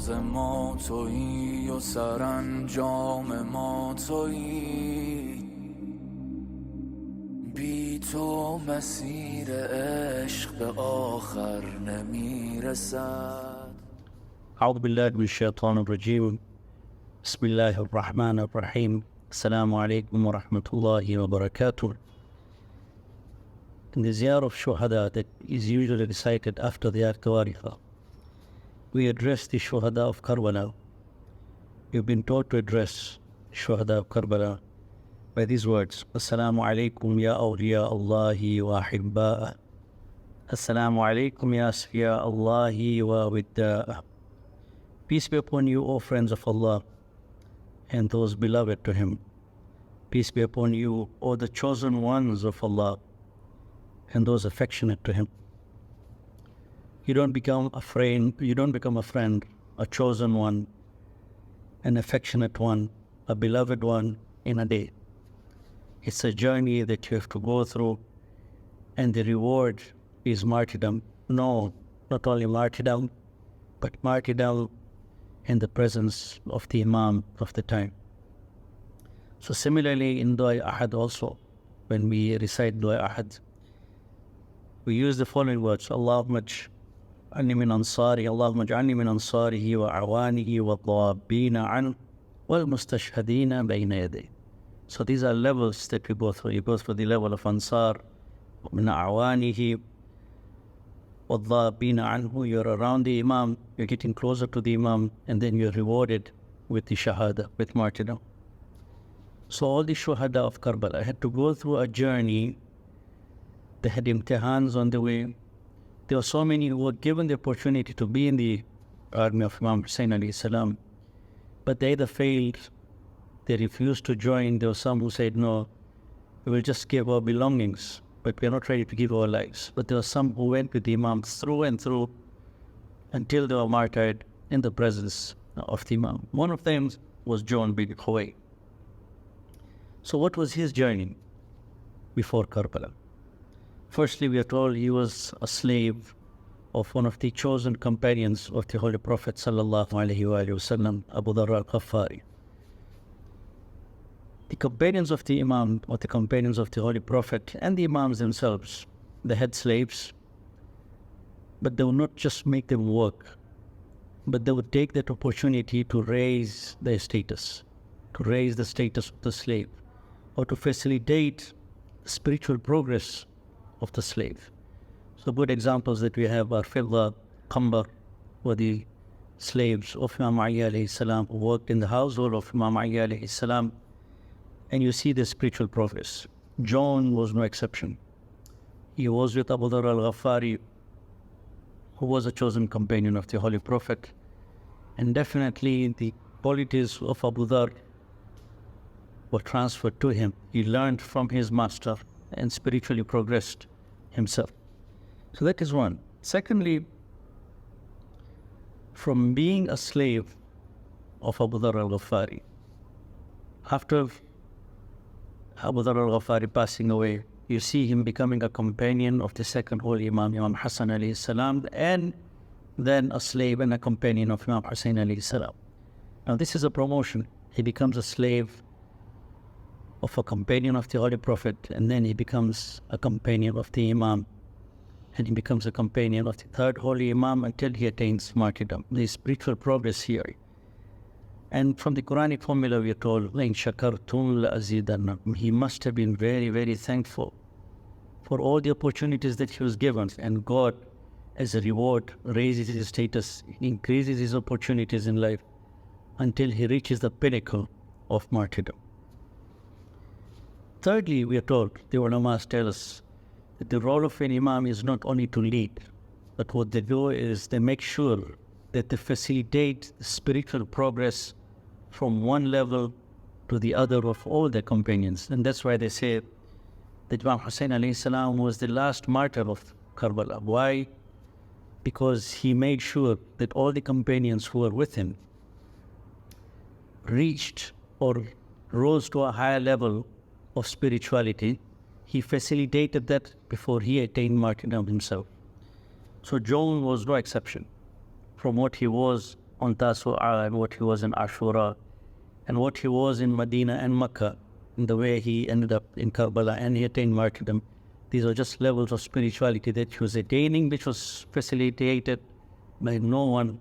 آغاز ما تویی و سرانجام ما تویی، بی تو مسیر عشق به آخر نمیرسد. أعوذ بالله من الشيطان الرجيم. بسم الله الرحمن الرحيم. Assalamu alaikum wa rahmatullahi wa barakatuh. In the ziyarah of shuhada that is usually recited after the Tawariqa, we address the shuhada of Karbala. We've been taught to address shuhada of Karbala by these words: Assalamu alaikum ya awliya Allahi wa ahibba'a. Assalamu alaikum ya asfiya Allahi wa widda'a. Peace be upon you, O friends of Allah, and those beloved to Him. Peace be upon you, O the chosen ones of Allah, and those affectionate to Him. You don't become a friend, a chosen one, an affectionate one, a beloved one in a day. It's a journey that you have to go through, and the reward is martyrdom. No, not only martyrdom, but martyrdom in the presence of the Imam of the time. So similarly in Dua Ahad also, when we recite Dua Ahad, we use the following words: Allahumma ij'alni min ansari, Allahumma ij'alni min ansarihi wa awanihi wa dhabina an wal mustashhadina bayna yaday. So these are levels that we go through. You go through the level of ansar, min awanihi, anhu, you're around the Imam, you're getting closer to the Imam, and then you're rewarded with the Shahada, with martyrdom. So all the Shuhada of Karbala had to go through a journey. They had imtihans on the way. There were so many who were given the opportunity to be in the army of Imam Hussein alayhi salam, but they either failed, they refused to join. There were some who said, no, we will just give our belongings, but we are not ready to give our lives. But there were some who went with the Imam through and through until they were martyred in the presence of the Imam. One of them was John bin Khuway. So what was his journey before Karbala? Firstly, we are told he was a slave of one of the chosen companions of the Holy Prophet sallallahu alaihi wasallam, Abu Dharr al-Ghaffari. The companions of the Imam, or the companions of the Holy Prophet, and the Imams themselves, they had slaves, but they would not just make them work, but they would take that opportunity to raise their status, to raise the status of the slave, or to facilitate spiritual progress of the slave. So good examples that we have are Fidda, Qambar, were the slaves of Imam Ali alayhi salam, who worked in the household of Imam Ali alayhi salam. And you see the spiritual progress. John was no exception. He was with Abu Dharr al-Ghaffari, who was a chosen companion of the Holy Prophet. And definitely the qualities of Abu Dharr were transferred to him. He learned from his master and spiritually progressed himself. So that is one. Secondly, from being a slave of Abu Dharr al-Ghaffari, after Abu Dharr al-Ghaffari passing away, you see him becoming a companion of the second holy Imam, Imam Hassan alayhi salam, and then a slave and a companion of Imam Hussein alayhi salam. Now this is a promotion. He becomes a slave of a companion of the Holy Prophet, and then he becomes a companion of the Imam, and he becomes a companion of the third holy Imam until he attains martyrdom. There is spiritual progress here. And from the Quranic formula we are told, لَإِن شَكَرْتُمْ لَأَزِيدَنَّكُمْ. He must have been very, very thankful for all the opportunities that he was given, and God, as a reward, raises his status, increases his opportunities in life until he reaches the pinnacle of martyrdom. Thirdly, we are told, the ulamas tell us, that the role of an Imam is not only to lead, but what they do is they make sure that they facilitate the spiritual progress from one level to the other of all their companions. And that's why they say that Imam Hussein alayhi salam was the last martyr of Karbala. Why? Because he made sure that all the companions who were with him reached or rose to a higher level of spirituality. He facilitated that before he attained martyrdom himself. So John was no exception from what he was on Tasu'a and what he was in Ashura and what he was in Medina and Makkah, in the way he ended up in Karbala and he attained martyrdom. These are just levels of spirituality that he was attaining, which was facilitated by no one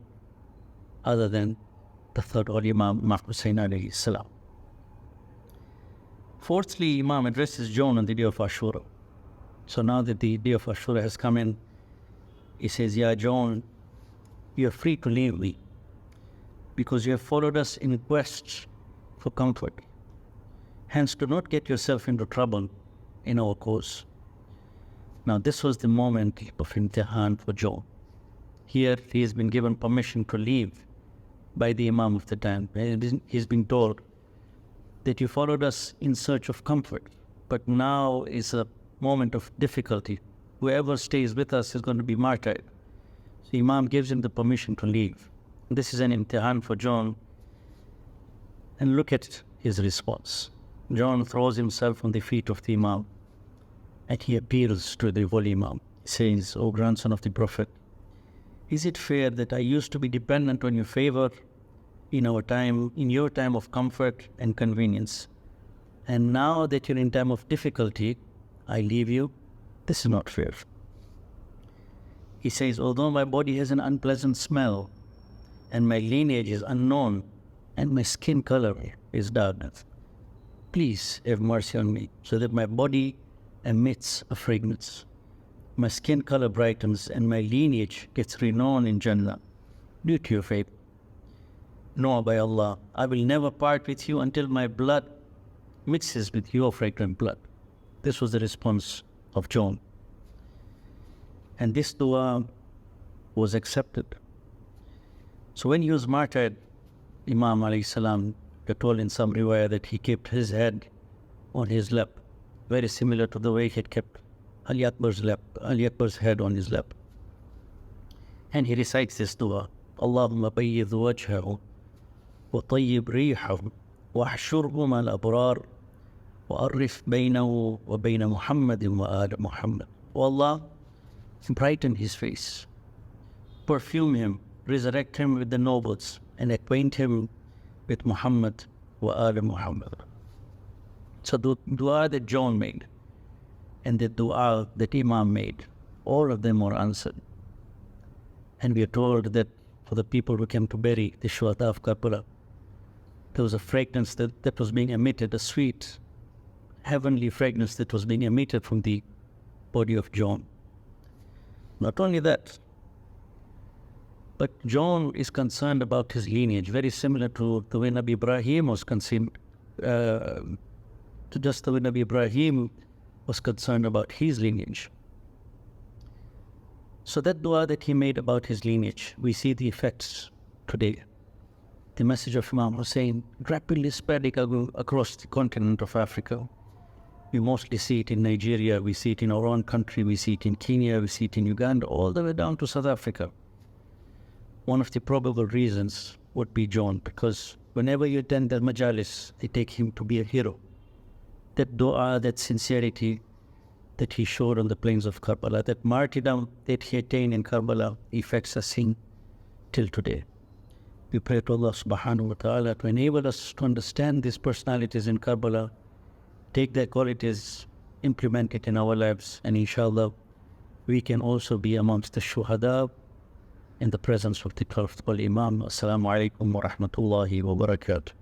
other than the third Imam, Imam Hussain alayhi salam. Fourthly, Imam addresses John on the day of Ashura. So now that the day of Ashura has come in, he says, "Ya John, you are free to leave me, because you have followed us in quest for comfort. Hence, do not get yourself into trouble in our cause." Now, this was the moment of imtihan for John. Here, he has been given permission to leave by the Imam of the time. He's been told that you followed us in search of comfort, but now is a moment of difficulty. Whoever stays with us is going to be martyred. So Imam gives him the permission to leave. This is an imtihan for John. And look at his response. John throws himself on the feet of the Imam and he appeals to the holy Imam. He says, "O grandson of the Prophet, is it fair that I used to be dependent on your favor in your time of comfort and convenience, and now that you're in time of difficulty, I leave you? This is not fair." He says, "Although my body has an unpleasant smell, and my lineage is unknown, and my skin color is dark, please have mercy on me, so that my body emits a fragrance, my skin color brightens, and my lineage gets renowned in Jannah due to your favor. No, by Allah, I will never part with you until my blood mixes with your fragrant blood." This was the response of John. And this dua was accepted. So when he was martyred, Imam alayhi salam, you're told in some riwayah that he kept his head on his lap, very similar to the way he had kept Ali Akbar's head on his lap. And he recites this dua, "Allahumma bayyid wajhahu wa tayyib rihahu wa ahshurhu mal abrar wa arif baynahu wa bayna Muhammadin wa ala Muhammad." O Allah, brighten his face, perfume him, resurrect him with the nobles, and acquaint him with Muhammad wa ala Muhammad. So the dua that John made and the dua that Imam made, all of them were answered. And we are told that for the people who came to bury the Shuhada of Karbala, there was a fragrance that was being emitted, a sweet, heavenly fragrance that was being emitted from the body of John. Not only that, but John is concerned about his lineage, very similar to the way Nabi Ibrahim was concerned, just the way Nabi Ibrahim was concerned about his lineage. So that dua that he made about his lineage, we see the effects today. The message of Imam Hussain rapidly spreading across the continent of Africa. We mostly see it in Nigeria, we see it in our own country, we see it in Kenya, we see it in Uganda, all the way down to South Africa. One of the probable reasons would be John, because whenever you attend the majalis, they take him to be a hero. That dua, that sincerity that he showed on the plains of Karbala, that martyrdom that he attained in Karbala, affects us till today. We pray to Allah subhanahu wa ta'ala to enable us to understand these personalities in Karbala, take their qualities, implement it in our lives, and inshallah, we can also be amongst the shuhada in the presence of the 12th Imam. Assalamu alaikum wa rahmatullahi wa barakatuh.